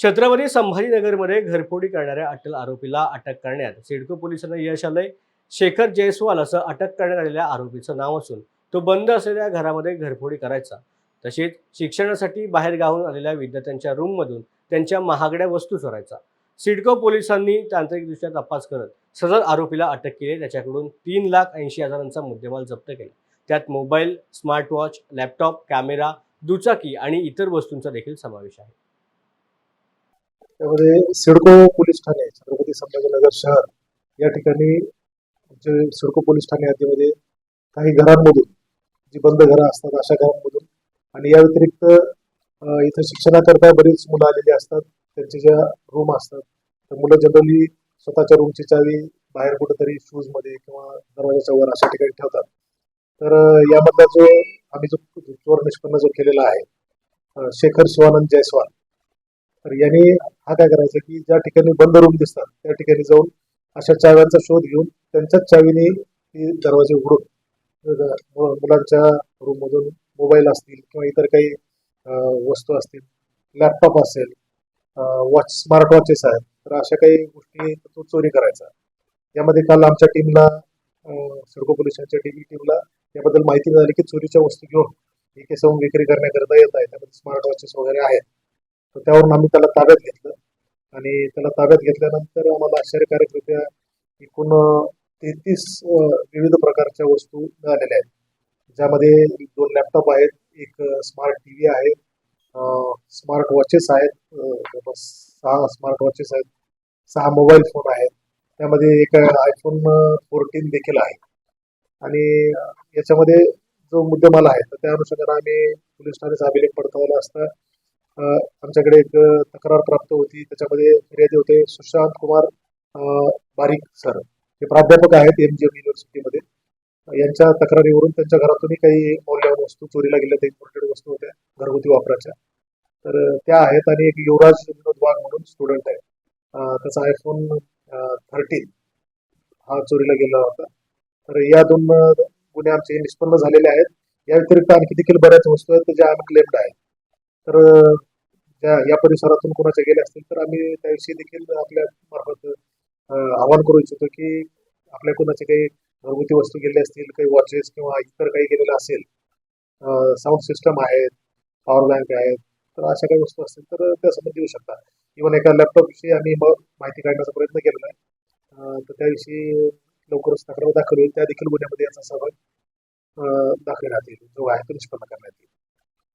छत्रपती संभाजीनगरमध्ये घरफोडी करणाऱ्या अट्टल आरोपीला अटक करण्यात सिडको पोलिसांना यश आलंय. शेखर जयस्वाल असं अटक करण्यात आलेल्या आरोपीचं नाव असून तो बंद असलेल्या घरामध्ये घरफोडी करायचा. तसेच शिक्षणासाठी बाहेर गावाहून आलेल्या विद्यार्थ्यांच्या रूममधून त्यांच्या महागड्या वस्तू चोरायचा. सिडको पोलिसांनी तांत्रिकदृष्ट्या तपास करत सदर आरोपीला अटक केली. त्याच्याकडून 3,80,000चा मुद्देमाल जप्त केला. त्यात मोबाईल, स्मार्टवॉच, लॅपटॉप, कॅमेरा, दुचाकी आणि इतर वस्तूंचा देखील समावेश आहे. त्यामध्ये सिडको पोलीस ठाणे छत्रपती संभाजीनगर शहर या ठिकाणी जे सिडको पोलीस ठाणे हद्दीमध्ये काही घरांमधून जी बंद घरं असतात अशा घरांमधून आणि या व्यतिरिक्त इथं शिक्षणाकरता बरीच मुलं आलेली असतात. त्यांचे ज्या रूम असतात तर मुलं जनरली स्वतःच्या रूमची चावी बाहेर कुठेतरी शूजमध्ये किंवा दरवाजाच्या वर अशा ठिकाणी ठेवतात. तर यामधला जो आम्ही जो चोर निष्पन्न जो केलेला आहे शेखर शिवानंद जयस्वाल, तर यांनी हा काय करायचा की ज्या ठिकाणी बंद रूम दिसतात त्या ठिकाणी जाऊन अशा चाव्यांचा शोध घेऊन त्यांच्याच चावीने ती दरवाजे उघडून मुलांच्या रूममधून मोबाईल असतील किंवा इतर काही वस्तू असतील, लॅपटॉप असेल, स्मार्ट वॉचेस आहेत, तर अशा काही गोष्टी तो चोरी करायचा. यामध्ये काल आमच्या टीमला सिडको पोलिसांच्या टीमला याबद्दल माहिती मिळाली की चोरीच्या वस्तू घेऊन केसावून विक्री करण्याकरता येत आहे. त्यामध्ये स्मार्ट वॉचेस वगैरे आहेत. तर त्यावरून आम्ही त्याला ताब्यात घेतलं आणि त्याला ताब्यात घेतल्यानंतर आम्हाला आश्चर्यकारकरित्या एकूण 33 विविध प्रकारच्या वस्तू मिळालेल्या आहेत. ज्यामध्ये 2 लॅपटॉप आहेत, एक स्मार्ट टीव्ही आहे, स्मार्ट वॉचेस आहेत, जवळपास 6 स्मार्ट वॉचेस आहेत, 6 मोबाईल फोन आहेत. त्यामध्ये एक iPhone 14 देखील आहे आणि याच्यामध्ये जो मुद्देमाल आहे तर त्या अनुषंगाने आम्ही पोलीस ठाण्याचा अभिलेख पडताळला असता आमच्याकडे एक तक्रार प्राप्त होती. त्याच्यामध्ये फिर्यादी होते सुशांत कुमार बारीक सर, हे प्राध्यापक आहेत MGM युनिव्हर्सिटीमध्ये. यांच्या तक्रारीवरून त्यांच्या घरातूनही काही मौल्यवान वस्तू चोरीला गेल्या, त्या इम्पोर्टेड वस्तू होत्या घरगुती वापराच्या, तर त्या आहेत. आणि एक युवराज विनोद वाघ म्हणून स्टुडंट आहे, त्याचा iPhone 13 हा चोरीला गेला होता. तर या 2 गुन्हे आमचे निष्पन्न झालेले आहेत. या व्यतिरिक्त आणखी देखील बऱ्याच वस्तू आहेत ज्या अनक्लेम्ड आहेत. तर या परिसरातून कोणाच्या गेल्या असतील तर आम्ही त्याविषयी देखील आपल्या मार्फत आवाहन करू इच्छितो की आपल्या कोणाचे काही घरगुती वस्तू गेले असतील, काही वॉचेस किंवा इतर काही गेलेलं असेल, साऊंड सिस्टम आहेत, पॉवर बँक आहेत, तर अशा काही वस्तू असतील तर त्या संबंधी देऊ शकता. इव्हन एका लॅपटॉप विषयी आम्ही माहिती काढण्याचा प्रयत्न केलेला आहे. तर त्याविषयी लवकरच तक्रार दाखल होईल. त्या देखील गुन्ह्यामध्ये याचा सहभाग दाखविण्यात येईल, जो आहे तो निष्पन्न करण्यात येईल.